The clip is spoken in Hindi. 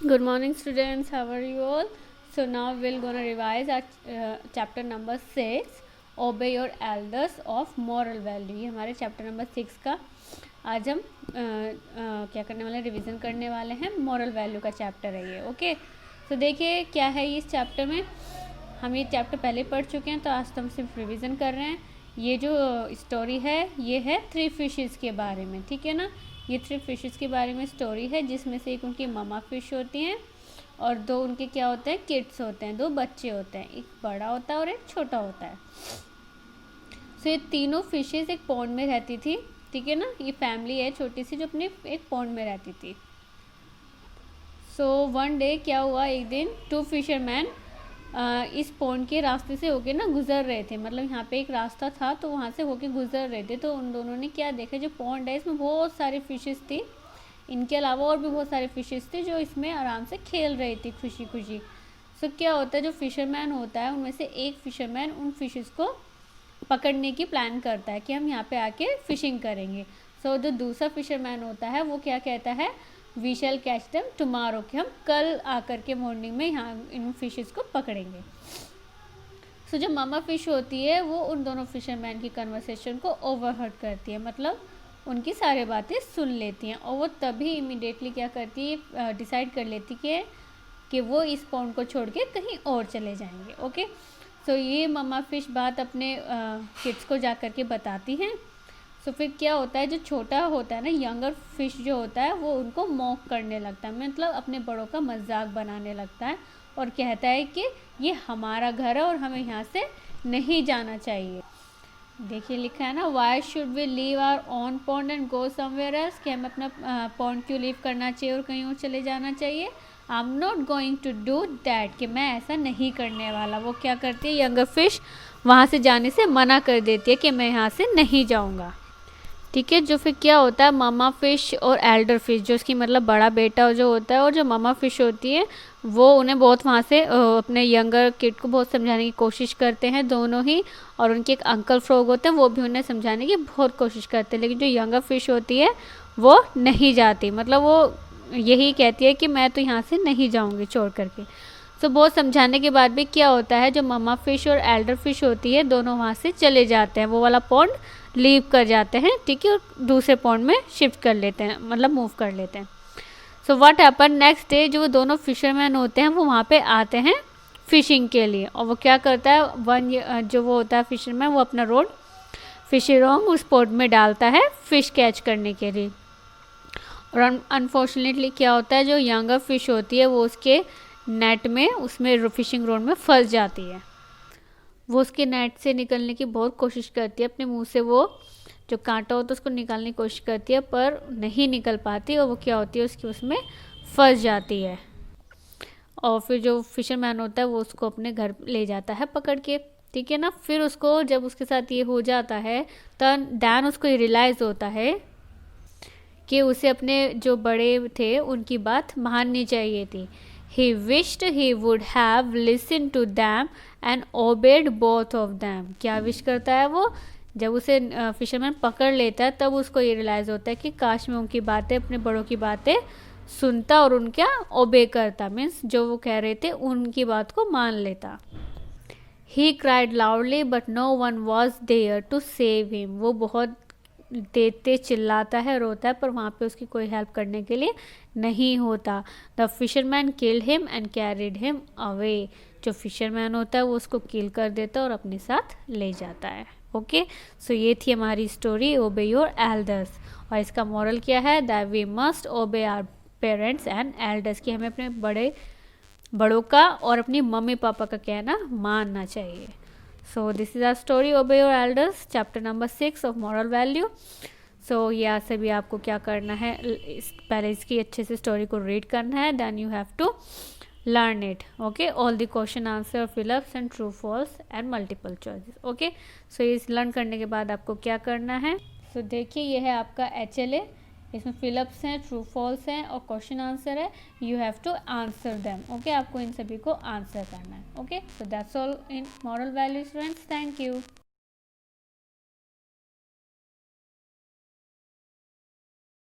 Good morning students, how are you all? So now we're gonna revise our chapter number 6 Obey your elders of moral value. ये हमारे चैप्टर नंबर 6 का आज हम क्या करने वाले, रिवीजन करने वाले हैं. मॉरल वैल्यू का चैप्टर है ये. ओके, तो देखिए क्या है इस चैप्टर में. हम ये चैप्टर पहले पढ़ चुके हैं, तो आज तो हम सिर्फ रिवीजन कर रहे हैं. ये जो स्टोरी है ये है 3 फिशेस के बारे में, ठीक है ना. ये 3 फिशेस के बारे में स्टोरी है, जिसमें से एक उनकी मामा फिश होती हैं और 2 उनके क्या होते हैं, किड्स होते हैं, 2 बच्चे होते हैं. एक बड़ा होता है और एक छोटा होता है. सो ये तीनों फिशेस एक पॉन्ड में रहती थी, ठीक है ना. ये फैमिली है छोटी सी जो अपने एक पॉन्ड में रहती थी. सो वन डे क्या हुआ, एक दिन 2 फिशरमैन इस पॉन्ड के रास्ते से होके ना गुजर रहे थे. मतलब यहाँ पे एक रास्ता था तो वहाँ से होके गुजर रहे थे. तो उन दोनों ने क्या देखा, जो पॉन्ड है इसमें बहुत सारी फिशेस थी. इनके अलावा और भी बहुत सारे फिशेस थे जो इसमें आराम से खेल रही थी खुशी खुशी. सो क्या होता है, जो फिशरमैन होता है उनमें से एक फिशरमैन उन फिशेस को पकड़ने की प्लान करता है कि हम यहाँ पे आके फिशिंग करेंगे. सो जो दूसरा फिशरमैन होता है वो क्या कहता है, we shall catch them tomorrow, कि हम कल आकर के मॉर्निंग में यहाँ इन फिशेस को पकड़ेंगे. सो जो मामा फिश होती है वो उन दोनों फिशरमैन की कन्वर्सेशन को ओवरहर्ड करती है, मतलब उनकी सारी बातें सुन लेती हैं. और वो तभी इमीडिएटली क्या करती है, डिसाइड कर लेती है कि वो इस पॉन्ड को छोड़ के कहीं और चले जाएंगे. ओके, सो ये मामा फिश बात अपने किड्स को जा कर के बताती हैं. सो फिर क्या होता है, जो छोटा होता है ना, यंगर फिश जो होता है वो उनको मॉक करने लगता है, मतलब अपने बड़ों का मजाक बनाने लगता है और कहता है कि ये हमारा घर है और हमें यहाँ से नहीं जाना चाहिए. देखिए लिखा है ना, why should we leave our own pond and go somewhere else, कि हमें अपना पॉन्ड क्यों लीव करना चाहिए और कहीं और चले जाना चाहिए. I am not going to do that, कि मैं ऐसा नहीं करने वाला. वो क्या करती है, यंगर फिश वहाँ से जाने से मना कर देती है कि मैं यहाँ से नहीं जाऊँगा, ठीक है. जो फिर क्या होता है, मामा फिश और एल्डर फिश, जो उसकी मतलब बड़ा बेटा जो होता है, और जो मामा फिश होती है वो उन्हें बहुत वहाँ से अपने यंगर किड को बहुत समझाने की कोशिश करते हैं दोनों ही. और उनके एक अंकल फ्रॉग होते हैं, वो भी उन्हें समझाने की बहुत कोशिश करते हैं. लेकिन जो यंगर फिश होती है वो नहीं जाती, मतलब वो यही कहती है कि मैं तो यहाँ से नहीं जाऊँगी छोड़ करके. तो बहुत समझाने के बाद भी क्या होता है, जो मामा फिश और एल्डर फिश होती है दोनों वहाँ से चले जाते हैं, वो वाला पॉन्ड लीव कर जाते हैं, ठीक है, और दूसरे पॉन्ड में शिफ्ट कर लेते हैं, मतलब मूव कर लेते हैं. So what happen, next day जो दोनों फिशरमैन होते हैं वो वहाँ पे आते हैं फिशिंग के लिए. और वो क्या करता है, जो वो होता है फिशरमैन, वो अपना रोड फिशरोंग उस पॉन्ड में डालता है फिश कैच करने के लिए. और अनफॉर्चुनेटली क्या होता है, जो यंगर फिश होती है वो उसके नेट में, उसमें फिशिंग रोड में फंस जाती है. वो उसके नेट से निकलने की बहुत कोशिश करती है, अपने मुंह से वो जो कांटा होता है उसको निकालने की कोशिश करती है, पर नहीं निकल पाती. और वो क्या होती है, उसकी उसमें फंस जाती है. और फिर जो फिशरमैन होता है वो उसको अपने घर ले जाता है पकड़ के, ठीक है ना. फिर उसको जब उसके साथ ये हो जाता है तो दैन उसको ये रियलाइज़ होता है कि उसे अपने जो बड़े थे उनकी बात माननी चाहिए थी. He wished he would have listened to them and obeyed both of them. क्या विश करता है वो, जब उसे फिशरमैन पकड़ लेता है तब उसको ये रियलाइज़ होता है कि काश मैं उनकी बातें, अपने बड़ों की बातें सुनता और उनका ओबे करता, मीन्स जो वो कह रहे थे उनकी बात को मान लेता. He cried loudly but no one was there to save him. वो बहुत तेज चिल्लाता है, रोता है, पर वहाँ पे उसकी कोई हेल्प करने के लिए नहीं होता. The fisherman killed him and carried him away. जो फिशरमैन होता है वो उसको किल कर देता है और अपने साथ ले जाता है. ओके, सो ये थी हमारी स्टोरी ओबे योर एल्डर्स. और इसका मॉरल क्या है, that we must obey our parents and elders, कि हमें अपने बड़ों का और अपनी मम्मी पापा का कहना मानना चाहिए. So this is our story, obey your elders, chapter number 6 of moral value. So यहाँ से भी आपको क्या करना है, पहले इसकी अच्छे से स्टोरी को रीड करना है, then you have to learn it. Okay, all the question answer fill ups and true false and multiple choices. Okay, so इस लर्न करने के बाद आपको क्या करना है. So देखिए ये है आपका HLA, इसमें फिलअप्स हैं, ट्रू फॉल्स हैं और क्वेश्चन आंसर है. You have to answer them. Okay, आपको इन सभी को आंसर करना है. Okay, so that's all in moral value students. Thank you.